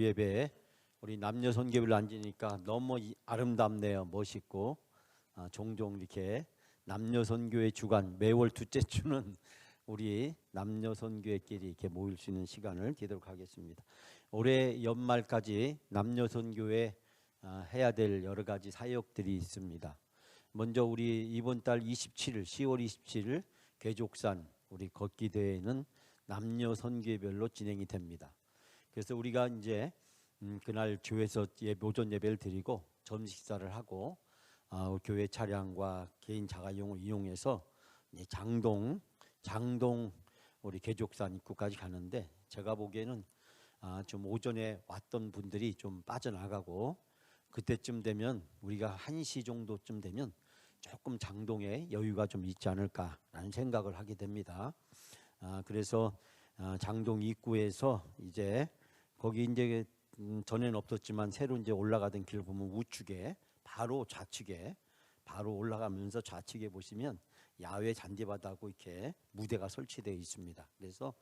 오후 예배에 우리 남녀 선교별로 앉으니까 너무 아름답네요. 멋있고 종종 이렇게 남녀 선교의 주간 매월 둘째 주는 우리 남녀 선교회끼리 이렇게 모일 수 있는 시간을 갖도록 하겠습니다. 올해 연말까지 남녀 선교회 해야 될 여러 가지 사역들이 있습니다. 먼저 우리 이번 달 27일 10월 27일 괴족산 우리 걷기 대회는 남녀 선교별로 진행이 됩니다. 그래서 우리가 이제 그날 교회에서 오전 예배를 드리고 점심 식사를 하고 교회 차량과 개인 자가용을 이용해서 이제 장동 우리 괴족산 입구까지 가는데, 제가 보기에는 좀 오전에 왔던 분들이 좀 빠져나가고 그때쯤 되면 우리가 1시 정도쯤 되면 조금 장동에 여유가 좀 있지 않을까라는 생각을 하게 됩니다. 그래서 장동 입구에서 이제 거기 이제 전에는 없었지만 새로 이제 올라가던 길 보면 우측에 바로 좌측에 바로 올라가면서 좌측에 보시면 야외 잔디바닥하고 이렇게 무대가 설치되어 있습니다. 그래서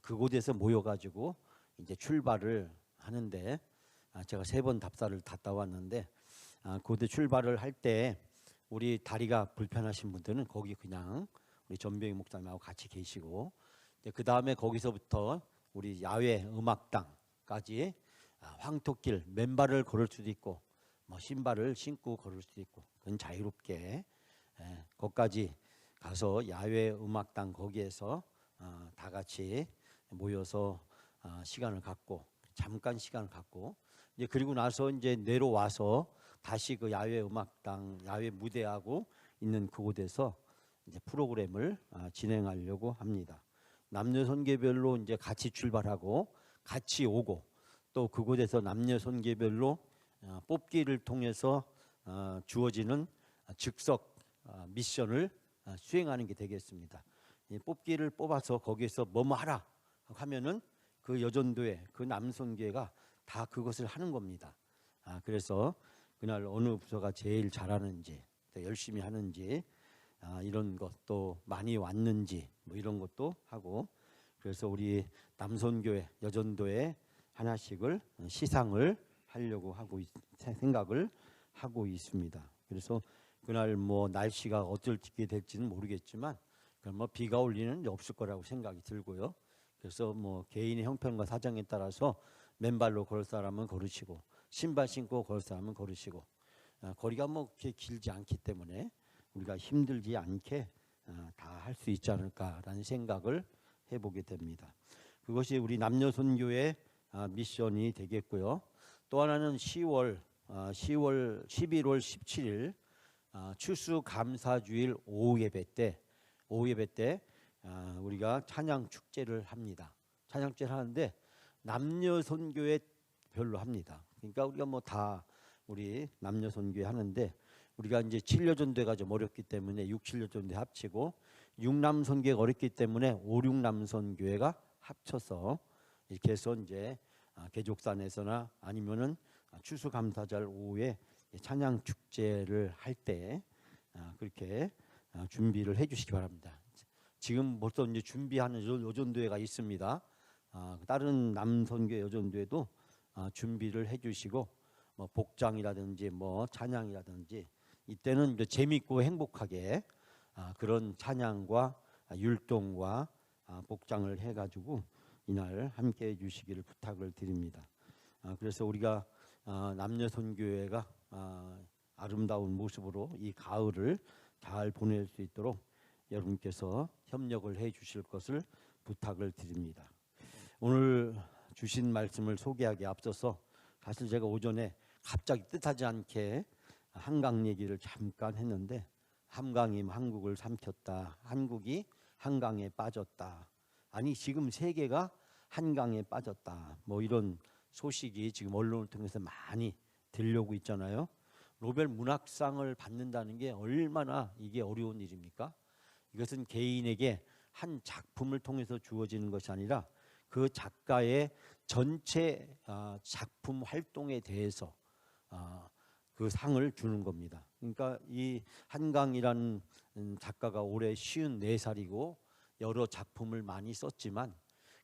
그곳에서 모여가지고 이제 출발을 하는데, 제가 3번 답사를 갔다 왔는데 그곳에 출발을 할 때 우리 다리가 불편하신 분들은 거기 그냥 우리 전병희 목사님하고 같이 계시고, 그 다음에 거기서부터 우리 야외 음악당까지 황토길 맨발을 걸을 수도 있고 뭐 신발을 신고 걸을 수도 있고 그건 자유롭게 거기까지 가서 야외 음악당 거기에서 다 같이 모여서 시간을 갖고 잠깐 시간을 갖고 이제 그리고 나서 이제 내려와서 다시 그 야외 음악당 야외 무대하고 있는 그곳에서 이제 프로그램을 진행하려고 합니다. 남녀 선교별로 이제 같이 출발하고 같이 오고 또 그곳에서 남녀 선교별로 뽑기를 통해서 주어지는 즉석 미션을 수행하는 게 되겠습니다. 뽑기를 뽑아서 거기에서 뭐뭐 하라 하면은 그 여전도회 그 남선교회가 다 그것을 하는 겁니다. 그래서 그날 어느 부서가 제일 잘하는지 더 열심히 하는지 이런 것도 많이 왔는지 뭐 이런 것도 하고, 그래서 우리 남선교회 여전도회 하나씩을 시상을 하려고 하고 생각을 하고 있습니다. 그래서 그날 뭐 날씨가 어떻게 될지는 모르겠지만 뭐 비가 올 리는 없을 거라고 생각이 들고요. 그래서 뭐 개인의 형편과 사정에 따라서 맨발로 걸을 사람은 걸으시고 신발 신고 걸을 사람은 걸으시고 거리가 뭐 그렇게 길지 않기 때문에 우리가 힘들지 않게 다 할 수 있지 않을까라는 생각을 해보게 됩니다. 그것이 우리 남녀 선교의 미션이 되겠고요. 또 하나는 11월 17일 추수감사주일 오후 예배 때 우리가 찬양 축제를 합니다. 찬양 축제를 하는데 남녀 선교회 별로 합니다. 그러니까 우리가 뭐 다 우리 남녀 선교회 하는데, 우리가 이제 7여전도회가 좀 어렵기 때문에 6, 7여전도회 합치고 6남선교회가 어렵기 때문에 5, 6남선교회가 합쳐서 이렇게 해서 이제 괴족산에서나 아니면은 추수감사절 오후에 찬양 축제를 할 때 그렇게 준비를 해주시기 바랍니다. 지금 벌써 이제 준비하는 여전도회가 있습니다. 다른 남선교회 여전도회도 준비를 해주시고 뭐 복장이라든지 뭐 찬양이라든지 이때는 이제 재밌고 행복하게 그런 찬양과 율동과 복장을 해가지고 이날 함께 해주시기를 부탁을 드립니다. 그래서 우리가 남녀 선교회가 아름다운 모습으로 이 가을을 잘 보낼 수 있도록 여러분께서 협력을 해 주실 것을 부탁을 드립니다. 오늘 주신 말씀을 소개하기에 앞서서 사실 제가 오전에 갑자기 뜻하지 않게 한강 얘기를 잠깐 했는데, 한강이 한국을 삼켰다, 한국이 한강에 빠졌다, 아니 지금 세계가 한강에 빠졌다, 뭐 이런 소식이 지금 언론을 통해서 많이 들려오고 있잖아요. 노벨 문학상을 받는다는 게 얼마나 이게 어려운 일입니까? 이것은 개인에게 한 작품을 통해서 주어지는 것이 아니라 그 작가의 전체 작품 활동에 대해서 그 상을 주는 겁니다. 그러니까 이 한강이라는 작가가 올해 54살이고 여러 작품을 많이 썼지만,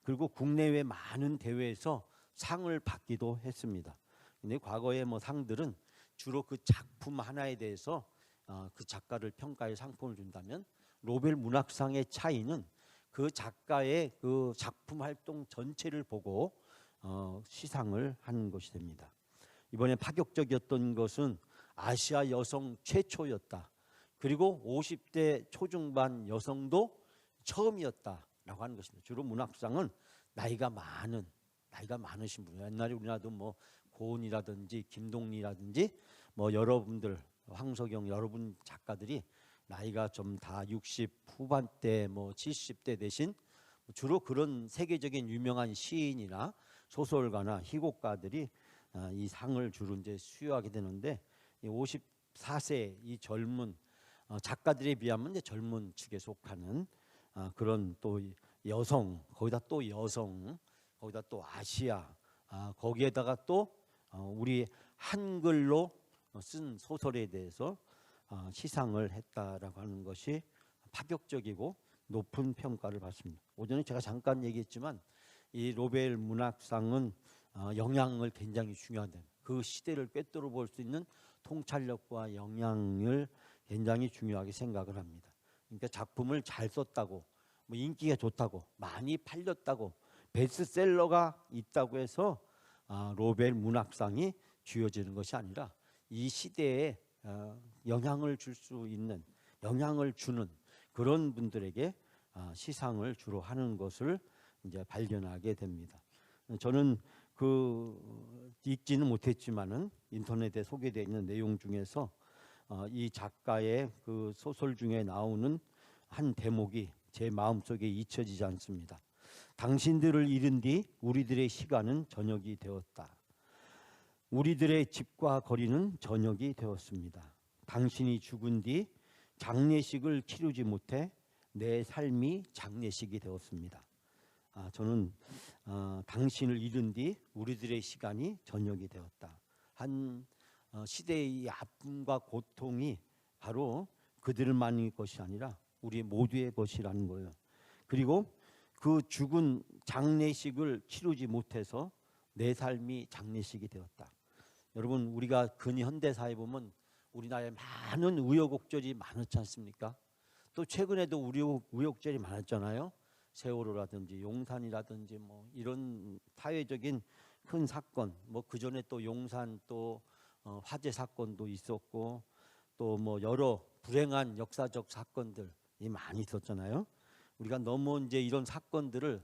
그리고 국내외 많은 대회에서 상을 받기도 했습니다. 근데 과거의 뭐 상들은 주로 그 작품 하나에 대해서 그 작가를 평가해 상품을 준다면, 노벨 문학상의 차이는 그 작가의 그 작품 활동 전체를 보고 시상을 하는 것이 됩니다. 이번에 파격적이었던 것은 아시아 여성 최초였다. 그리고 50대 초중반 여성도 처음이었다라고 하는 것입니다. 주로 문학상은 나이가 많으신 분, 옛날에 우리나라도 뭐 고은이라든지 김동리라든지 뭐 여러분들, 황석영 여러분 작가들이 나이가 좀 다 60 후반대 뭐 70대 되신, 주로 그런 세계적인 유명한 시인이나 소설가나 희곡가들이 이 상을 주로 이제 수여하게 되는데, 이 54세 이 젊은 작가들에 비하면 이제 젊은 축에 속하는 그런 또 여성, 거기다 또 여성, 거기다 또 아시아, 거기에다가 또 우리 한글로 쓴 소설에 대해서 시상을 했다라고 하는 것이 파격적이고 높은 평가를 받습니다. 오전에 제가 잠깐 얘기했지만 이 노벨 문학상은 영향을 굉장히 중요하다. 그 시대를 꿰뚫어 볼 수 있는 통찰력과 영향을 굉장히 중요하게 생각을 합니다. 그러니까 작품을 잘 썼다고, 뭐 인기가 좋다고, 많이 팔렸다고, 베스트셀러가 있다고 해서 노벨 문학상이 주어지는 것이 아니라 이 시대에 영향을 줄 수 있는, 영향을 주는 그런 분들에게 시상을 주로 하는 것을 이제 발견하게 됩니다. 저는 읽지는 못했지만은 인터넷에 소개되어 있는 내용 중에서 이 작가의 그 소설 중에 나오는 한 대목이 제 마음속에 잊혀지지 않습니다. 당신들을 잃은 뒤 우리들의 시간은 저녁이 되었다. 우리들의 집과 거리는 저녁이 되었습니다. 당신이 죽은 뒤 장례식을 치르지 못해 내 삶이 장례식이 되었습니다. 저는 당신을 잃은 뒤 우리들의 시간이 저녁이 되었다. 한 시대의 아픔과 고통이 바로 그들만의 것이 아니라 우리 모두의 것이라는 거예요. 그리고 그 죽은 장례식을 치르지 못해서 내 삶이 장례식이 되었다. 여러분, 우리가 근현대사에 보면 우리나라에 많은 우여곡절이 많았지 않습니까? 또 최근에도 우여곡절이 많았잖아요. 세월호라든지 용산이라든지 뭐 이런 사회적인 큰 사건, 뭐 그 전에 또 용산 또 화재 사건도 있었고, 또 뭐 여러 불행한 역사적 사건들이 많이 있었잖아요. 우리가 너무 이제 이런 사건들을,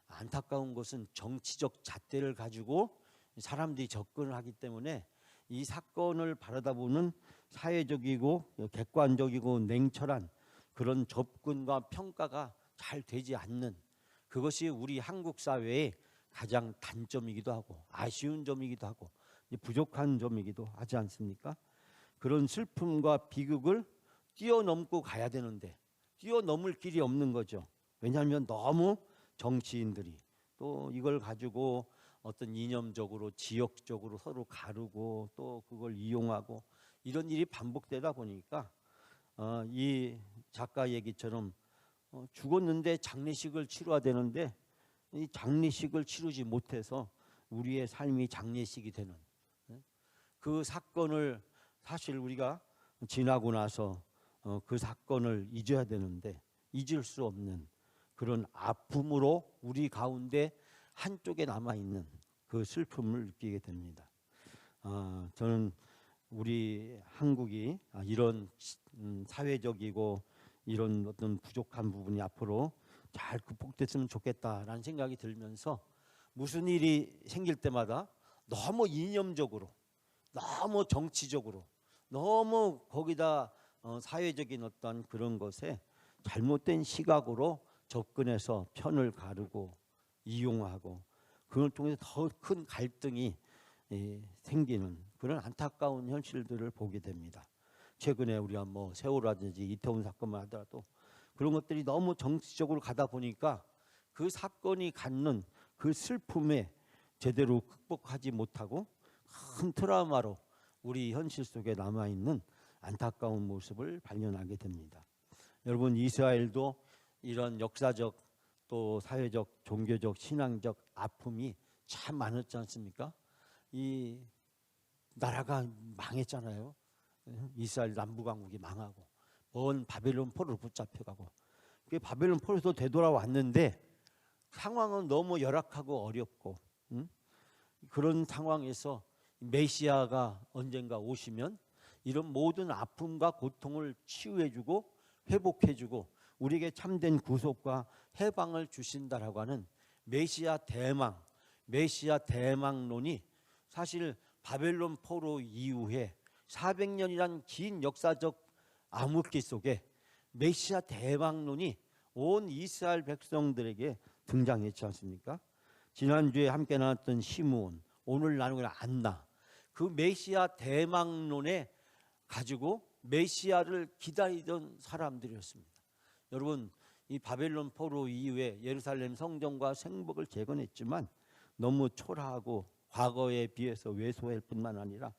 안타까운 것은 정치적 잣대를 가지고 사람들이 접근을 하기 때문에 이 사건을 바라다 보는 사회적이고 객관적이고 냉철한 그런 접근과 평가가 잘 되지 않는, 그것이 우리 한국 사회의 가장 단점이기도 하고 아쉬운 점이기도 하고 부족한 점이기도 하지 않습니까? 그런 슬픔과 비극을 뛰어넘고 가야 되는데 뛰어넘을 길이 없는 거죠. 왜냐하면 너무 정치인들이 또 이걸 가지고 어떤 이념적으로 지역적으로 서로 가르고 또 그걸 이용하고 이런 일이 반복되다 보니까 이 작가 얘기처럼 죽었는데 장례식을 치러야 되는데 이 장례식을 치르지 못해서 우리의 삶이 장례식이 되는 그 사건을, 사실 우리가 지나고 나서 그 사건을 잊어야 되는데 잊을 수 없는 그런 아픔으로 우리 가운데 한쪽에 남아있는 그 슬픔을 느끼게 됩니다. 저는 우리 한국이 이런 사회적이고 이런 어떤 부족한 부분이 앞으로 잘 극복됐으면 좋겠다라는 생각이 들면서 무슨 일이 생길 때마다 너무 이념적으로, 너무 정치적으로, 너무 거기다 사회적인 어떤 그런 것에 잘못된 시각으로 접근해서 편을 가르고 이용하고 그걸 통해서 더 큰 갈등이 생기는 그런 안타까운 현실들을 보게 됩니다. 최근에 우리가 뭐 세월호라든지 이태원 사건만 하더라도 그런 것들이 너무 정치적으로 가다 보니까 그 사건이 갖는 그 슬픔에 제대로 극복하지 못하고 큰 트라우마로 우리 현실 속에 남아있는 안타까운 모습을 발견하게 됩니다. 여러분, 이스라엘도 이런 역사적 또 사회적 종교적 신앙적 아픔이 참 많았지 않습니까? 이 나라가 망했잖아요. 이스라엘 남부강국이 망하고 먼 바벨론 포로로 붙잡혀가고, 그 바벨론 포로에서 되돌아왔는데 상황은 너무 열악하고 어렵고, 그런 상황에서 메시아가 언젠가 오시면 이런 모든 아픔과 고통을 치유해주고 회복해주고 우리에게 참된 구속과 해방을 주신다라고 하는 메시아 대망론이 사실 바벨론 포로 이후에 400년이란 긴 역사적 암흑기 속에 메시아 대망론이 온 이스라엘 백성들에게 등장했지 않습니까? 지난주에 함께 나눴던 시므온, 오늘 나누는 안나, 그 메시아 대망론에 가지고 메시아를 기다리던 사람들이었습니다. 여러분, 이 바벨론 포로 이후에 예루살렘 성전과 성벽을 재건했지만 너무 초라하고 과거에 비해서 왜소할 뿐만 아니라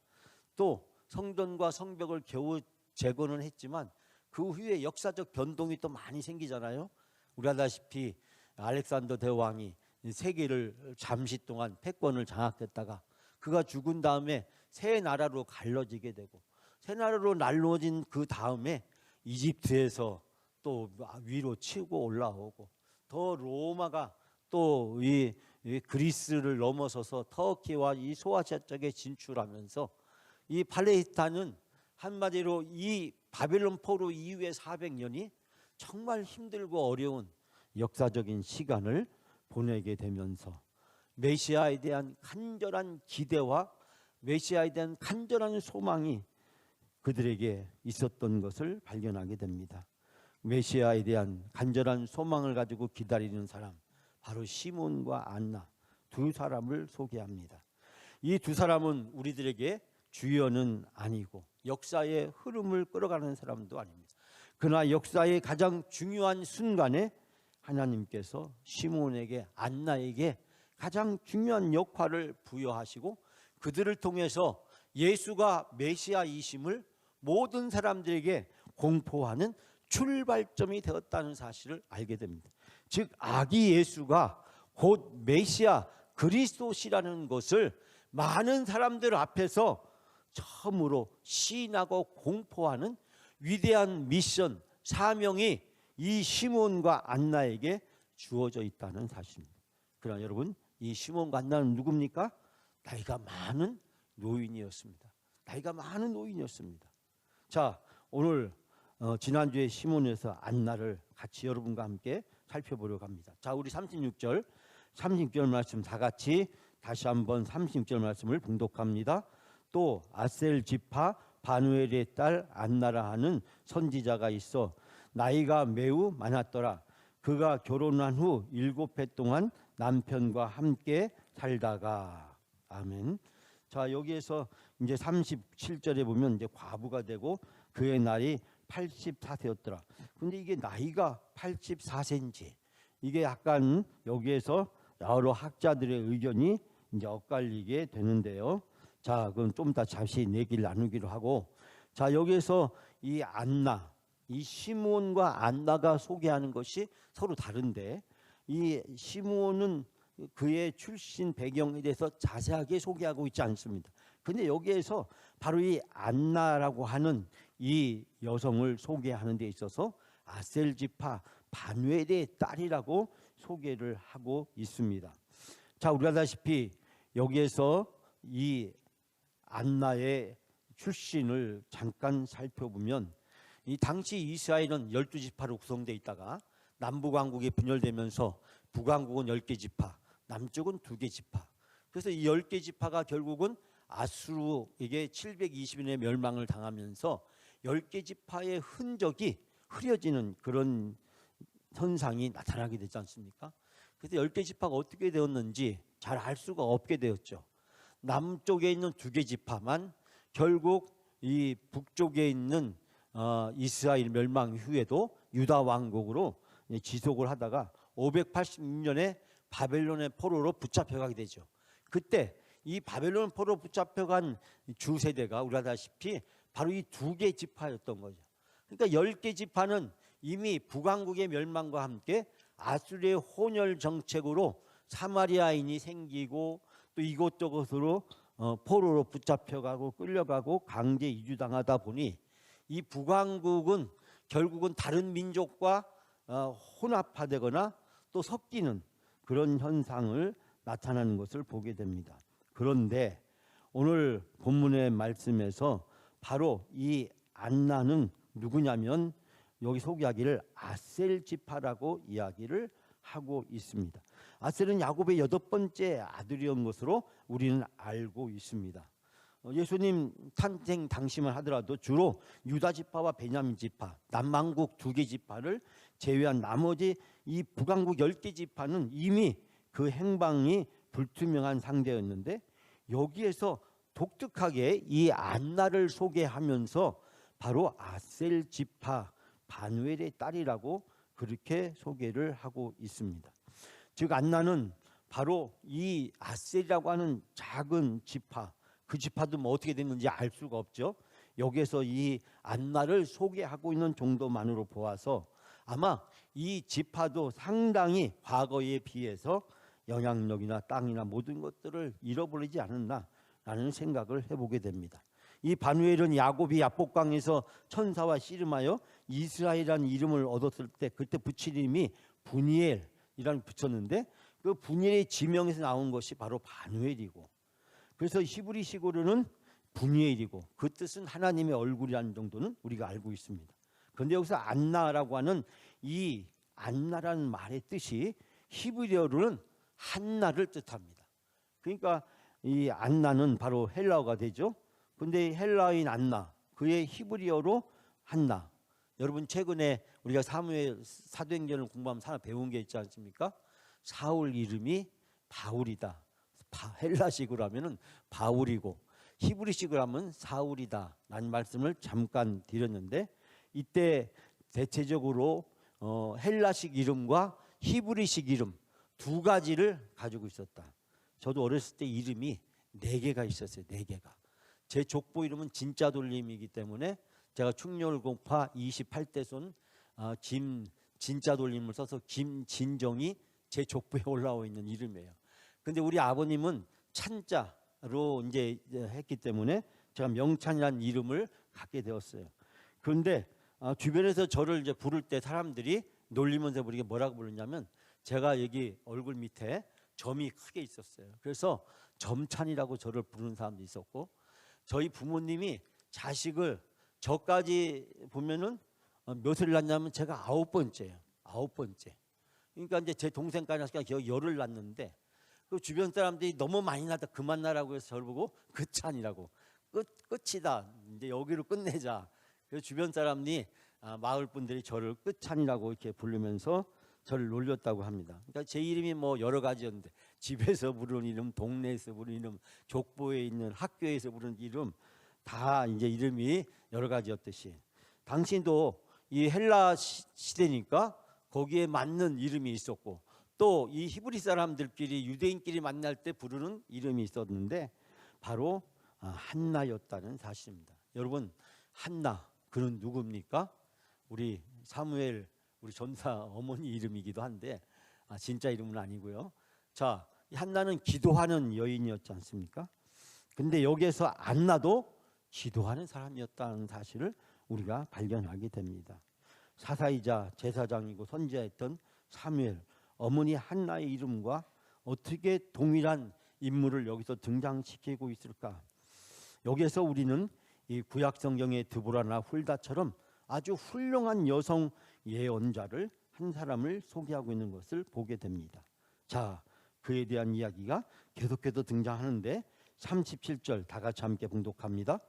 또 성전과 성벽을 겨우 재건은 했지만 그 후에 역사적 변동이 또 많이 생기잖아요. 우리 아다시피 알렉산더 대왕이 세계를 잠시 동안 패권을 장악했다가 그가 죽은 다음에 새 나라로 갈라지게 되고, 새 나라로 날라진 그 다음에 이집트에서 또 위로 치고 올라오고, 더 로마가 또 이 그리스를 넘어서서 터키와 이 소아시아 쪽에 진출하면서 이 팔레스타인은 한마디로 이 바벨론 포로 이후의 400년이 정말 힘들고 어려운 역사적인 시간을 보내게 되면서 메시아에 대한 간절한 기대와 메시아에 대한 간절한 소망이 그들에게 있었던 것을 발견하게 됩니다. 메시아에 대한 간절한 소망을 가지고 기다리는 사람, 바로 시몬과 안나 두 사람을 소개합니다. 이 두 사람은 우리들에게 주연은 아니고 역사의 흐름을 끌어가는 사람도 아닙니다. 그러나 역사의 가장 중요한 순간에 하나님께서 시몬에게, 안나에게 가장 중요한 역할을 부여하시고 그들을 통해서 예수가 메시아이심을 모든 사람들에게 공포하는 출발점이 되었다는 사실을 알게 됩니다. 즉 아기 예수가 곧 메시아 그리스도시라는 것을 많은 사람들 앞에서 처음으로 시인하고 공포하는 위대한 미션, 사명이 이 시몬과 안나에게 주어져 있다는 사실입니다. 그러나 여러분, 이 시몬과 안나는 누굽니까? 나이가 많은 노인이었습니다. 자, 오늘 지난주에 시몬에서 안나를 같이 여러분과 함께 살펴보려고 합니다. 자, 우리 36절 말씀 다 같이 다시 한번 36절 말씀을 봉독합니다. 또 아셀 지파 바누엘의 딸 안나라 하는 선지자가 있어 나이가 매우 많았더라. 그가 결혼한 후 7해 동안 남편과 함께 살다가. 아멘. 자, 여기에서 이제 37절에 보면 이제 과부가 되고 그의 날이 84세였더라. 근데 이게 나이가 84세인지 이게 약간 여기에서 여러 학자들의 의견이 이제 엇갈리게 되는데요. 자, 그럼 좀 더 자세히 얘기를 나누기로 하고, 자, 여기에서 이 안나, 이 시므온과 안나가 소개하는 것이 서로 다른데, 이 시므온은 그의 출신 배경에 대해서 자세하게 소개하고 있지 않습니다. 근데 여기에서 바로 이 안나라고 하는 이 여성을 소개하는 데 있어서 아셀 지파 바누엘의 딸이라고 소개를 하고 있습니다. 자, 우리가 아다시피 여기에서 이 안나의 출신을 잠깐 살펴보면, 이 당시 이스라엘은 12지파로 구성되어 있다가 남부왕국이 분열되면서 북왕국은 10개 지파, 남쪽은 2개 지파. 그래서 이 10개 지파가 결국은 아수르에게 720년의 멸망을 당하면서 10개 지파의 흔적이 흐려지는 그런 현상이 나타나게 되지 않습니까? 그래서 10개 지파가 어떻게 되었는지 잘 알 수가 없게 되었죠. 남쪽에 있는 2개 지파만 결국 이 북쪽에 있는 이스라엘 멸망 후에도 유다 왕국으로 지속을 하다가 586년에 바벨론의 포로로 붙잡혀가게 되죠. 그때 이 바벨론 포로 붙잡혀간 주세대가 우리 아다시피 바로 이 2개 지파였던 거죠. 그러니까 10개 지파는 이미 북왕국의 멸망과 함께 아수르의 혼혈 정책으로 사마리아인이 생기고 또 이곳저곳으로 포로로 붙잡혀가고 끌려가고 강제 이주당하다 보니 이 북왕국은 결국은 다른 민족과 혼합화되거나 또 섞이는 그런 현상을 나타나는 것을 보게 됩니다. 그런데 오늘 본문의 말씀에서 바로 이 안나는 누구냐면 여기 소개하기를 아셀 지파라고 이야기를 하고 있습니다. 아셀은 야곱의 8번째 아들이었던 것으로 우리는 알고 있습니다. 예수님 탄생 당시만 하더라도 주로 유다 지파와 베냐민 지파, 남왕국 2개 지파를 제외한 나머지 이 북왕국 10개 지파는 이미 그 행방이 불투명한 상태였는데 여기에서 독특하게 이 안나를 소개하면서 바로 아셀 지파 바누엘의 딸이라고 그렇게 소개를 하고 있습니다. 즉 안나는 바로 이 아셀이라고 하는 작은 지파, 그 지파도 뭐 어떻게 됐는지 알 수가 없죠. 여기에서 이 안나를 소개하고 있는 정도만으로 보아서 아마 이 지파도 상당히 과거에 비해서 영향력이나 땅이나 모든 것들을 잃어버리지 않았나라는 생각을 해보게 됩니다. 이 바누엘은 야곱이 야복강에서 천사와 씨름하여 이스라엘이라는 이름을 얻었을 때 그때 붙인 이름이 분이엘이라는 붙였는데 그 분이엘의 지명에서 나온 것이 바로 바누엘이고, 그래서 히브리식으로는 분이엘이고 그 뜻은 하나님의 얼굴이라는 정도는 우리가 알고 있습니다. 그런데 여기서 안나라고 하는 이 안나라는 말의 뜻이 히브리어로는 한나를 뜻합니다. 그러니까 이 안나는 바로 헬라어가 되죠. 근데 헬라어인 안나, 그의 히브리어로 한나. 여러분 최근에 우리가 사무엘 사도행전을 공부하면 배운 게 있지 않습니까? 사울 이름이 바울이다. 헬라식으로 하면은 바울이고 히브리식으로 하면 사울이다 라는 말씀을 잠깐 드렸는데, 이때 대체적으로 헬라식 이름과 히브리식 이름 2가지를 가지고 있었다. 저도 어렸을 때 이름이 4개가 있었어요. 4개가. 제 족보 이름은 진짜 돌림이기 때문에 제가 충렬공파 28대손 진짜 돌림을 써서 김진정이 제 족보에 올라와 있는 이름이에요. 근데 우리 아버님은 찬자로 이제 했기 때문에 제가 명찬이라는 이름을 갖게 되었어요. 그런데 주변에서 저를 이제 부를 때 사람들이 놀리면서 부르게 뭐라고 부르냐면 제가 여기 얼굴 밑에 점이 크게 있었어요. 그래서 점찬이라고 저를 부르는 사람도 있었고, 저희 부모님이 자식을 저까지 보면은 몇을 낳냐면 제가 9번째예요. 9번째. 그러니까 이제 제 동생까지 하니까 10을 낳는데 그 주변 사람들이 너무 많이 낳다 그만 나라고 해서 저를 보고 끝찬이라고, 끝이다, 이제 여기로 끝내자. 그래서 주변 사람들이 마을 분들이 저를 끝찬이라고 이렇게 부르면서 저를 놀렸다고 합니다. 그러니까 제 이름이 뭐 여러 가지였는데 집에서 부르는 이름, 동네에서 부르는 이름, 족보에 있는 학교에서 부르는 이름 다 이제 이름이 여러 가지였듯이 당신도 이 헬라 시대니까 거기에 맞는 이름이 있었고 또 이 히브리 사람들끼리 유대인끼리 만날 때 부르는 이름이 있었는데 바로 한나였다는 사실입니다. 여러분 한나 그는 누굽니까? 우리 사무엘 우리 전사 어머니 이름이기도 한데 진짜 이름은 아니고요. 자, 한나는 기도하는 여인이었지 않습니까? 근데 여기에서 안나도 기도하는 사람이었다는 사실을 우리가 발견하게 됩니다. 사사이자 제사장이고 선지자였던 사무엘, 어머니 한나의 이름과 어떻게 동일한 인물을 여기서 등장시키고 있을까? 여기에서 우리는 이 구약 성경의 드보라나 훌다처럼 아주 훌륭한 여성 예언자를 한 사람을 소개하고 있는 것을 보게 됩니다. 자, 그에 대한 이야기가 계속해서 등장하는데 37절 다 같이 함께 봉독합니다.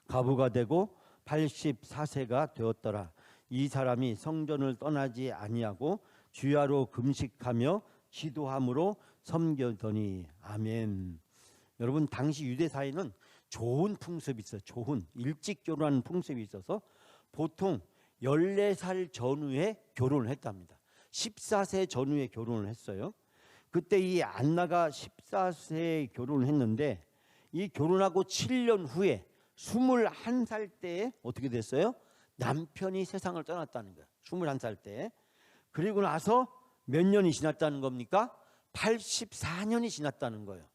과부가 되고 84세가 되었더라. 이 사람이 성전을 떠나지 아니하고 주야로 금식하며 기도함으로 섬겨더니. 아멘. 여러분 당시 유대 사회는 좋은 풍습이 있어요. 좋은 일찍 결혼하는 풍습이 있어서 보통 14살 전후에 결혼을 했답니다. 14세 전후에 결혼을 했어요. 그때 이 안나가 14세에 결혼을 했는데 이 결혼하고 7년 후에 21살 때에 어떻게 됐어요? 남편이 세상을 떠났다는 거예요. 21살 때. 그리고 나서 몇 년이 지났다는 겁니까? 84년이 지났다는 거예요.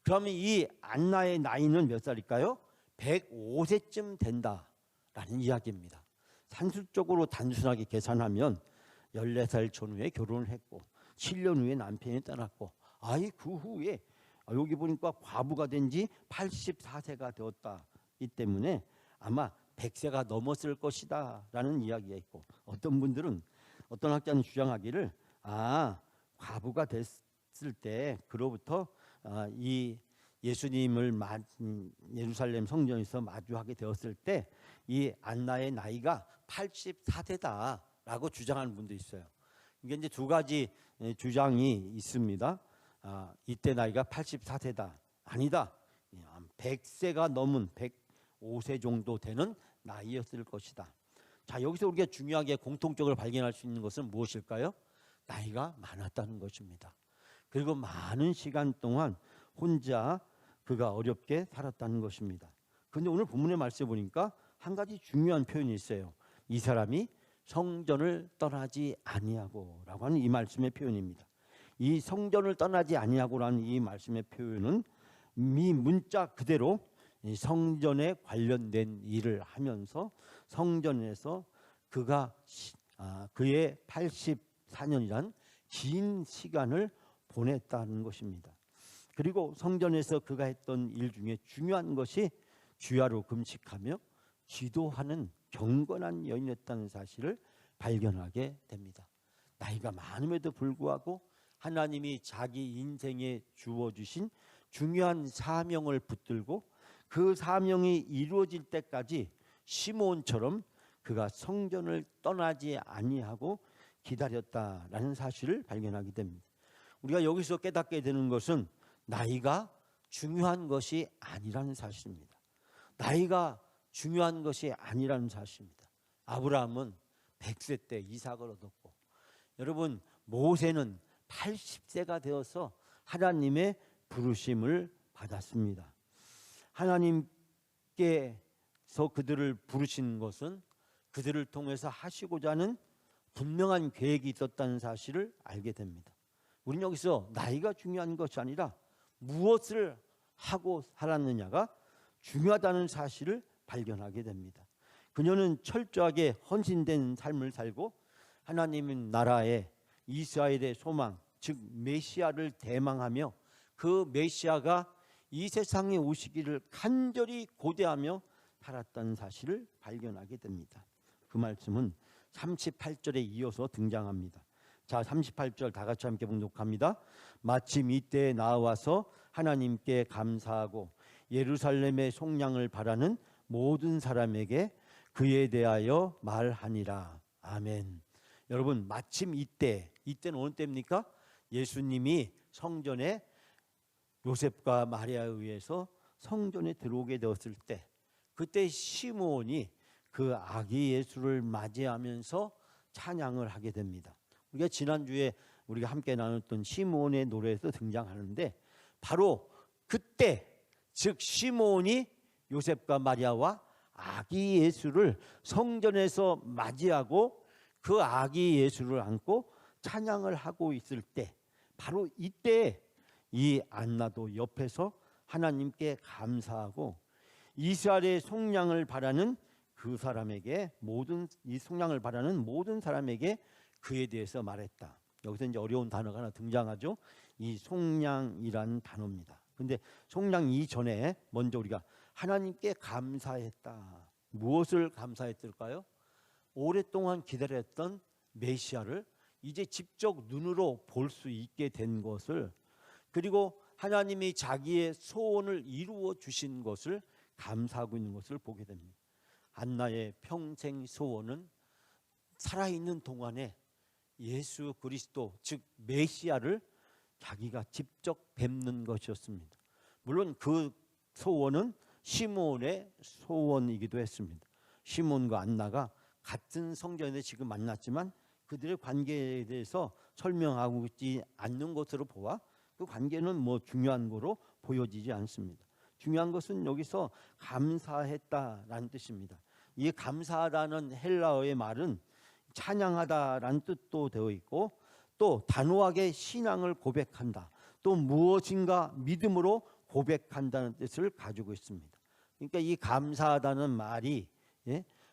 그러면 이 안나의 나이는 몇 살일까요? 105세쯤 된다라는 이야기입니다. 산술적으로 단순하게 계산하면 14살 전후에 결혼을 했고 7년 후에 남편이 떠났고 그 후에 여기 보니까 과부가 된 지 84세가 되었다. 이 때문에 아마 100세가 넘었을 것이다 라는 이야기가 있고, 어떤 분들은, 어떤 학자는 주장하기를 과부가 됐을 때 그로부터 이 예수님을 예루살렘 성전에서 마주하게 되었을 때 이 안나의 나이가 84세다라고 주장하는 분도 있어요. 이게 이제 두 가지 주장이 있습니다. 이때 나이가 84세다. 아니다. 100세가 넘은 105세 정도 되는 나이였을 것이다. 자, 여기서 우리가 중요하게 공통적으로 발견할 수 있는 것은 무엇일까요? 나이가 많았다는 것입니다. 그리고 많은 시간 동안 혼자 그가 어렵게 살았다는 것입니다. 그런데 오늘 본문의 말씀에 보니까 한 가지 중요한 표현이 있어요. 이 사람이 성전을 떠나지 아니하고 라고 하는 이 말씀의 표현입니다. 이 성전을 떠나지 아니하고라는 이 말씀의 표현은 이 문자 그대로 성전에 관련된 일을 하면서 성전에서 그가 그의 84년이란 긴 시간을 보냈다는 것입니다. 그리고 성전에서 그가 했던 일 중에 중요한 것이 주야로 금식하며 기도하는 경건한 여인이었다는 사실을 발견하게 됩니다. 나이가 많음에도 불구하고 하나님이 자기 인생에 주어주신 중요한 사명을 붙들고 그 사명이 이루어질 때까지 시므온처럼 그가 성전을 떠나지 아니하고 기다렸다라는 사실을 발견하게 됩니다. 우리가 여기서 깨닫게 되는 것은 나이가 중요한 것이 아니라는 사실입니다. 나이가 중요한 것이 아니라는 사실입니다. 아브라함은 100세 때 이삭을 얻었고, 여러분 모세는 80세가 되어서 하나님의 부르심을 받았습니다. 하나님께서 그들을 부르신 것은 그들을 통해서 하시고자 하는 분명한 계획이 있었다는 사실을 알게 됩니다. 우리는 여기서 나이가 중요한 것이 아니라 무엇을 하고 살았느냐가 중요하다는 사실을 발견하게 됩니다. 그녀는 철저하게 헌신된 삶을 살고 하나님의 나라에 이스라엘의 소망, 즉 메시아를 대망하며 그 메시아가 이 세상에 오시기를 간절히 고대하며 살았다는 사실을 발견하게 됩니다. 그 말씀은 38절에 이어서 등장합니다. 자, 38절 다 같이 함께 봉독합니다. 마침 이때에 나와서 하나님께 감사하고 예루살렘의 속량을 바라는 모든 사람에게 그에 대하여 말하니라. 아멘. 여러분, 마침 이때는 어느 때입니까? 예수님이 성전에 요셉과 마리아에 의해서 성전에 들어오게 되었을 때, 그때 시므온이 그 아기 예수를 맞이하면서 찬양을 하게 됩니다. 우리가 지난주에 우리가 함께 나눴던 시므온의 노래에서 등장하는데, 바로 그때, 즉 시므온이 요셉과 마리아와 아기 예수를 성전에서 맞이하고 그 아기 예수를 안고 찬양을 하고 있을 때, 바로 이때 이 안나도 옆에서 하나님께 감사하고 이스라엘의 속량을 바라는 그 사람에게 이 속량을 바라는 모든 사람에게 그에 대해서 말했다. 여기서 이제 어려운 단어가 하나 등장하죠. 이 속량이라는 단어입니다. 근데 속량 이전에 먼저 우리가 하나님께 감사했다. 무엇을 감사했을까요? 오랫동안 기다렸던 메시아를 이제 직접 눈으로 볼 수 있게 된 것을, 그리고 하나님이 자기의 소원을 이루어 주신 것을 감사하고 있는 것을 보게 됩니다. 안나의 평생 소원은 살아있는 동안에 예수 그리스도, 즉 메시아를 자기가 직접 뵙는 것이었습니다. 물론 그 소원은 시므온의 소원이기도 했습니다. 시므온과 안나가 같은 성전에 지금 만났지만 그들의 관계에 대해서 설명하고 있지 않는 것으로 보아 그 관계는 중요한 거로 보여지지 않습니다. 중요한 것은 여기서 감사했다라는 뜻입니다. 이 감사하다는 헬라어의 말은 찬양하다라는 뜻도 되어 있고, 또 단호하게 신앙을 고백한다. 또 무엇인가 믿음으로 고백한다는 뜻을 가지고 있습니다. 그러니까 이 감사하다는 말이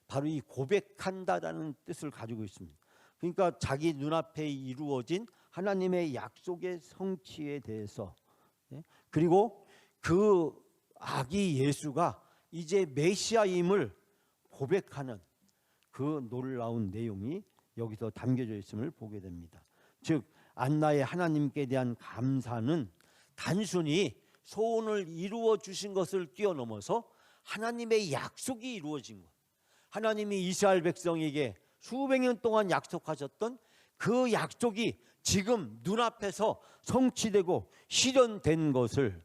바로 이 고백한다라는 뜻을 가지고 있습니다. 그러니까 자기 눈앞에 이루어진 하나님의 약속의 성취에 대해서, 그리고 그 아기 예수가 이제 메시아임을 고백하는 그 놀라운 내용이 여기서 담겨져 있음을 보게 됩니다. 즉 안나의 하나님께 대한 감사는 단순히 소원을 이루어 주신 것을 뛰어넘어서 하나님의 약속이 이루어진 것, 하나님이 이스라엘 백성에게 수백 년 동안 약속하셨던 그 약속이 지금 눈앞에서 성취되고 실현된 것을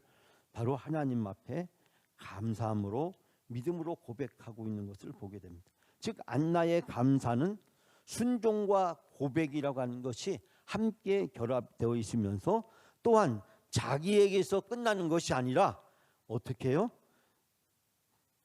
바로 하나님 앞에 감사함으로 믿음으로 고백하고 있는 것을 보게 됩니다. 즉 안나의 감사는 순종과 고백이라고 하는 것이 함께 결합되어 있으면서 또한 자기에게서 끝나는 것이 아니라 어떻게 해요?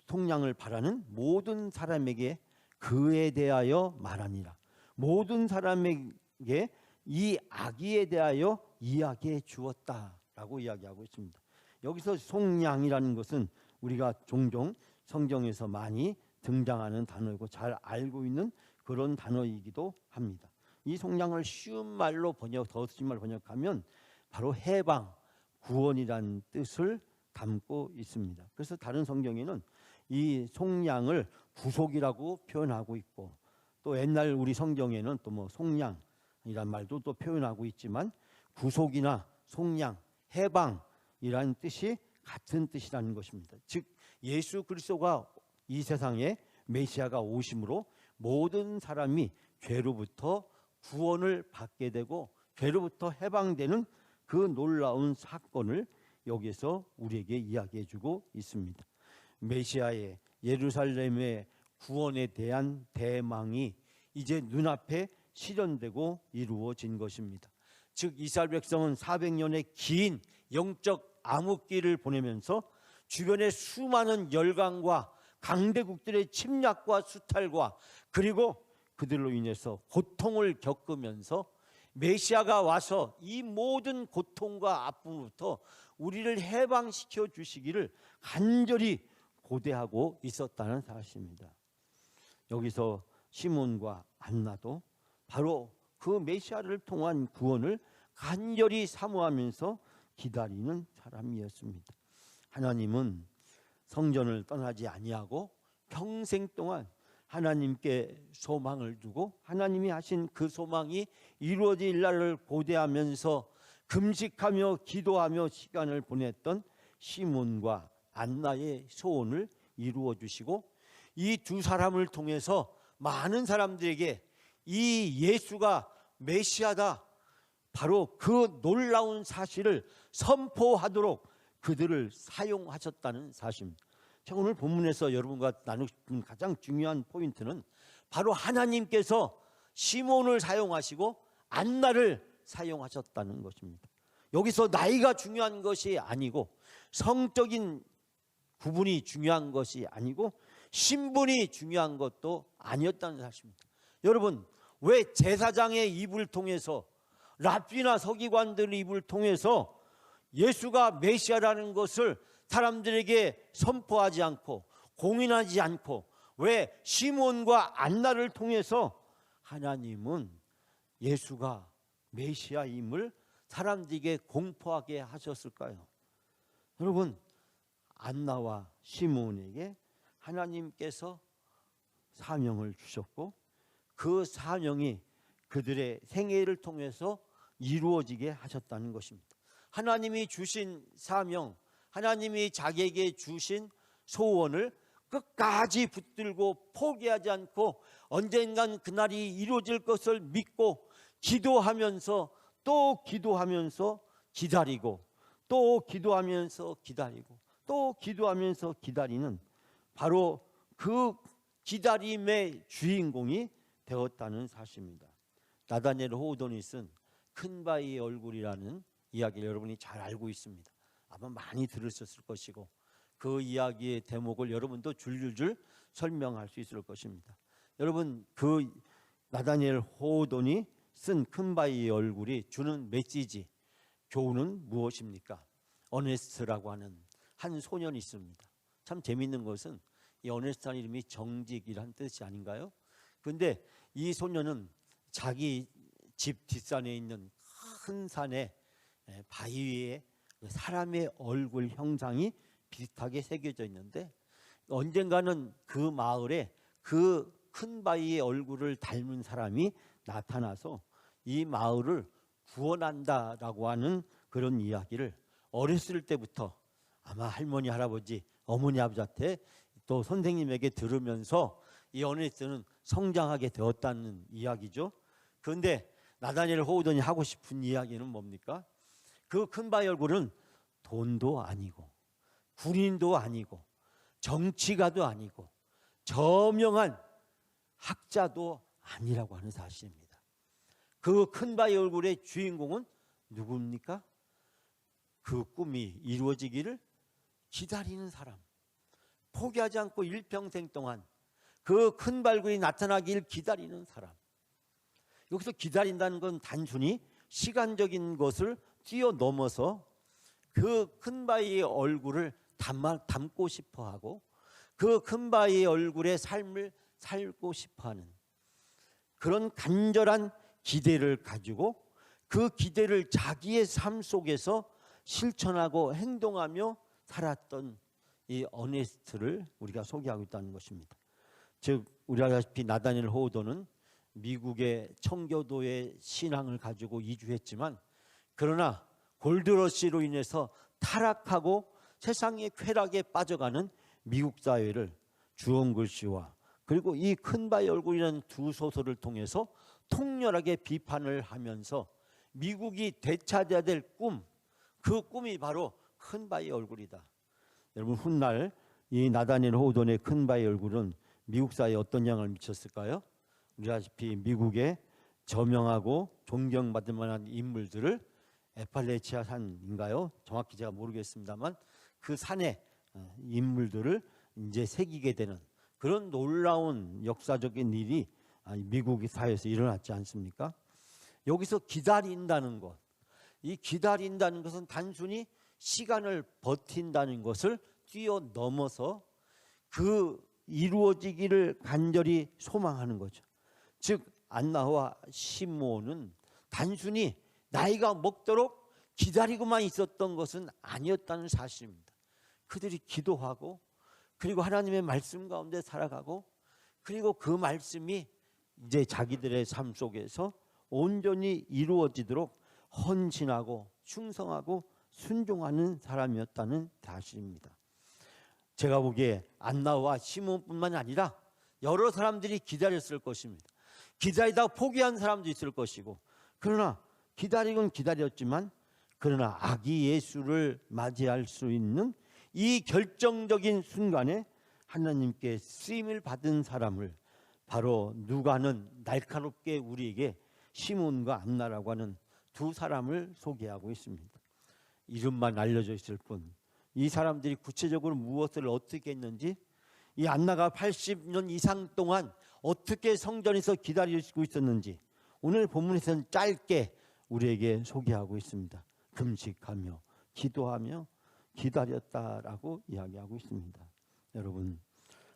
속량을 바라는 모든 사람에게 그에 대하여 말하니라. 모든 사람에게 이 아기에 대하여 이야기해 주었다라고 이야기하고 있습니다. 여기서 속량이라는 것은 우리가 종종 성경에서 많이 등장하는 단어이고 잘 알고 있는 그런 단어이기도 합니다. 이 속량을 쉬운 말로 더 쉬운 말로 번역하면 바로 해방, 구원이라는 뜻을 담고 있습니다. 그래서 다른 성경에는 이 속량을 구속이라고 표현하고 있고, 또 옛날 우리 성경에는 또 뭐 속량이란 말도 또 표현하고 있지만 구속이나 속량, 해방이라는 뜻이 같은 뜻이라는 것입니다. 즉 예수 그리스도가 이 세상에 메시아가 오심으로 모든 사람이 죄로부터 구원을 받게 되고 죄로부터 해방되는 그 놀라운 사건을 여기서 우리에게 이야기해 주고 있습니다. 메시아의 예루살렘의 구원에 대한 대망이 이제 눈앞에 실현되고 이루어진 것입니다. 즉 이스라엘 백성은 400년의 긴 영적 암흑기를 보내면서 주변의 수많은 열강과 강대국들의 침략과 수탈과 그리고 그들로 인해서 고통을 겪으면서 메시아가 와서 이 모든 고통과 아픔부터 우리를 해방시켜 주시기를 간절히 고대하고 있었다는 사실입니다. 여기서 시몬과 안나도 바로 그 메시아를 통한 구원을 간절히 사모하면서 기다리는 사람이었습니다. 하나님은 성전을 떠나지 아니하고 평생 동안 하나님께 소망을 두고 하나님이 하신 그 소망이 이루어질 날을 고대하면서 금식하며 기도하며 시간을 보냈던 시몬과 안나의 소원을 이루어 주시고 이 두 사람을 통해서 많은 사람들에게 이 예수가 메시아다, 바로 그 놀라운 사실을 선포하도록 그들을 사용하셨다는 사실입니다. 제가 오늘 본문에서 여러분과 나누고 싶은 가장 중요한 포인트는 바로 하나님께서 시몬을 사용하시고 안나를 사용하셨다는 것입니다. 여기서 나이가 중요한 것이 아니고 성적인 구분이 중요한 것이 아니고 신분이 중요한 것도 아니었다는 사실입니다. 여러분, 왜 제사장의 입을 통해서 랍비나 서기관들의 입을 통해서 예수가 메시아라는 것을 사람들에게 선포하지 않고 공인하지 않고 왜 시몬과 안나를 통해서 하나님은 예수가 메시아임을 사람들에게 공포하게 하셨을까요? 여러분, 안나와 시몬에게 하나님께서 사명을 주셨고 그 사명이 그들의 생애를 통해서 이루어지게 하셨다는 것입니다. 하나님이 주신 사명, 하나님이 자기에게 주신 소원을 끝까지 붙들고 포기하지 않고 언젠간 그날이 이루어질 것을 믿고 기도하면서 또 기도하면서 기다리고 또 기도하면서 기다리고 또 기도하면서 기다리는 바로 그 기다림의 주인공이 되었다는 사실입니다. 나다니엘 호우돈이 쓴 큰 바위의 얼굴이라는 이야기를 여러분이 잘 알고 있습니다. 아마 많이 들으셨을 것이고 그 이야기의 대목을 여러분도 줄줄줄 설명할 수 있을 것입니다. 여러분, 그 나다니엘 호우돈이 쓴 큰바위의 얼굴이 주는 메시지, 교훈은 무엇입니까? 어네스트라고 하는 한 소년이 있습니다. 참 재미있는 것은 이 어네스트라는 이름이 정직이란 뜻이 아닌가요? 그런데 이 소년은 자기 집 뒷산에 있는 큰 산에 바위 위에 사람의 얼굴 형상이 비슷하게 새겨져 있는데, 언젠가는 그 마을에 그 큰 바위의 얼굴을 닮은 사람이 나타나서 이 마을을 구원한다라고 하는 그런 이야기를 어렸을 때부터 아마 할머니, 할아버지, 어머니, 아버지한테 또 선생님에게 들으면서 이 어네스트는 성장하게 되었다는 이야기죠. 그런데 나다니엘 호우던이 하고 싶은 이야기는 뭡니까? 그 큰 바위 얼굴은 돈도 아니고 군인도 아니고 정치가도 아니고 저명한 학자도 아니라고 하는 사실입니다. 그 큰 바위 얼굴의 주인공은 누굽니까? 그 꿈이 이루어지기를 기다리는 사람, 포기하지 않고 일평생 동안 그 큰 발굴이 나타나길 기다리는 사람. 여기서 기다린다는 건 단순히 시간적인 것을 뛰어넘어서 그 큰 바위의 얼굴을 담고 싶어하고 그 큰 바위의 얼굴의 삶을 살고 싶어하는 그런 간절한 기대를 가지고 그 기대를 자기의 삶 속에서 실천하고 행동하며 살았던 이 어네스트를 우리가 소개하고 있다는 것입니다. 즉 우리가 아시다시피 나다니엘 호우도는 미국의 청교도의 신앙을 가지고 이주했지만, 그러나 골드러시로 인해서 타락하고 세상의 쾌락에 빠져가는 미국 사회를 주홍글 씨와 그리고 이 큰 바위 얼굴이라는 두 소설을 통해서 통렬하게 비판을 하면서 미국이 되찾아야 될 꿈, 그 꿈이 바로 큰 바위 얼굴이다. 여러분, 훗날 이 나다니엘 호우던의 큰 바위 얼굴은 미국 사회에 어떤 영향을 미쳤을까요? 우리 아시다시피 미국의 저명하고 존경받을 만한 인물들을 에팔레치아 산인가요? 정확히 제가 모르겠습니다만 그 산의 인물들을 이제 새기게 되는 그런 놀라운 역사적인 일이 미국 사회에서 일어났지 않습니까? 여기서 기다린다는 것, 이 기다린다는 것은 단순히 시간을 버틴다는 것을 뛰어넘어서 그 이루어지기를 간절히 소망하는 거죠. 즉 안나와 시므온은 단순히 나이가 먹도록 기다리고만 있었던 것은 아니었다는 사실입니다. 그들이 기도하고 그리고 하나님의 말씀 가운데 살아가고 그리고 그 말씀이 이제 자기들의 삶 속에서 온전히 이루어지도록 헌신하고 충성하고 순종하는 사람이었다는 사실입니다. 제가 보기에 안나와 시므온뿐만 아니라 여러 사람들이 기다렸을 것입니다. 기다리다가 포기한 사람도 있을 것이고, 그러나 기다리곤 기다렸지만 그러나 아기 예수를 맞이할 수 있는 이 결정적인 순간에 하나님께 쓰임을 받은 사람을 바로 누가는 날카롭게 우리에게 시므온과 안나라고 하는 두 사람을 소개하고 있습니다. 이름만 알려져 있을 뿐 이 사람들이 구체적으로 무엇을 어떻게 했는지, 이 안나가 80년 이상 동안 어떻게 성전에서 기다리고 있었는지 오늘 본문에서는 짧게 우리에게 소개하고 있습니다. 금식하며 기도하며 기다렸다라고 이야기하고 있습니다. 여러분,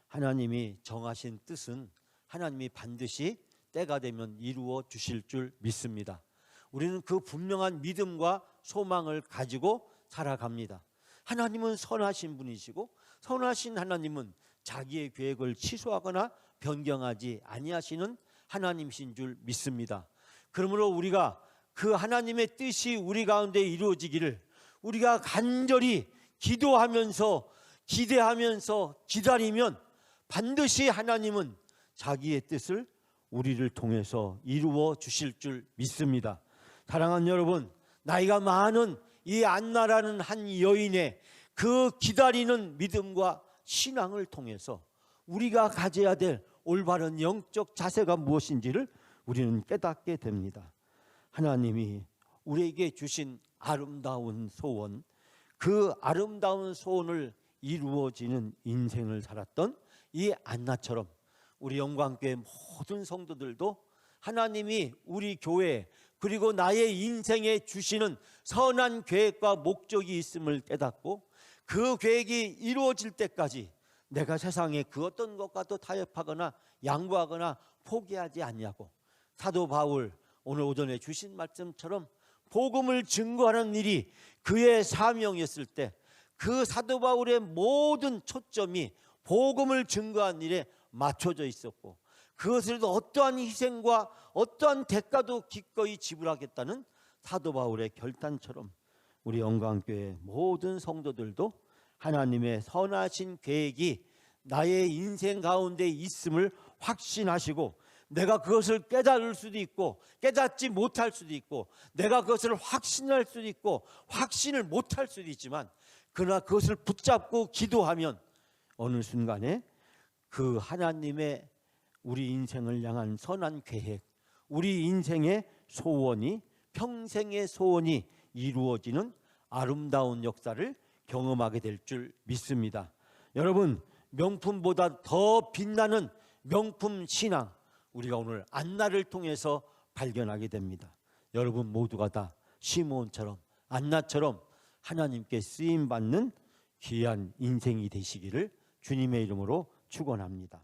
하나님이 정하신 뜻은 하나님이 반드시 때가 되면 이루어 주실 줄 믿습니다. 우리는 그 분명한 믿음과 소망을 가지고 살아갑니다. 하나님은 선하신 분이시고 선하신 하나님은 자기의 계획을 취소하거나 변경하지 아니하시는 하나님이신 줄 믿습니다. 그러므로 우리가 그 하나님의 뜻이 우리 가운데 이루어지기를 우리가 간절히 기도하면서 기대하면서 기다리면 반드시 하나님은 자기의 뜻을 우리를 통해서 이루어 주실 줄 믿습니다. 사랑하는 여러분, 나이가 많은 이 안나라는 한 여인의 그 기다리는 믿음과 신앙을 통해서 우리가 가져야 될 올바른 영적 자세가 무엇인지를 우리는 깨닫게 됩니다. 하나님이 우리에게 주신 아름다운 소원, 그 아름다운 소원을 이루어지는 인생을 살았던 이 안나처럼 우리 영광교회 모든 성도들도 하나님이 우리 교회 그리고 나의 인생에 주시는 선한 계획과 목적이 있음을 깨닫고 그 계획이 이루어질 때까지 내가 세상에 그 어떤 것과도 타협하거나 양보하거나 포기하지 않냐고, 사도 바울 오늘 오전에 주신 말씀처럼 복음을 증거하는 일이 그의 사명이었을 때 그 사도 바울의 모든 초점이 복음을 증거하는 일에 맞춰져 있었고, 그것을 어떠한 희생과 어떠한 대가도 기꺼이 지불하겠다는 사도 바울의 결단처럼 우리 영광교회 모든 성도들도 하나님의 선하신 계획이 나의 인생 가운데 있음을 확신하시고, 내가 그것을 깨달을 수도 있고 깨닫지 못할 수도 있고, 내가 그것을 확신할 수도 있고 확신을 못할 수도 있지만, 그러나 그것을 붙잡고 기도하면 어느 순간에 그 하나님의 우리 인생을 향한 선한 계획, 우리 인생의 소원이, 평생의 소원이 이루어지는 아름다운 역사를 경험하게 될 줄 믿습니다. 여러분, 명품보다 더 빛나는 명품 신앙, 우리가 오늘 안나를 통해서 발견하게 됩니다. 여러분 모두가 다 시므온처럼, 안나처럼 하나님께 쓰임받는 귀한 인생이 되시기를 주님의 이름으로 축원합니다.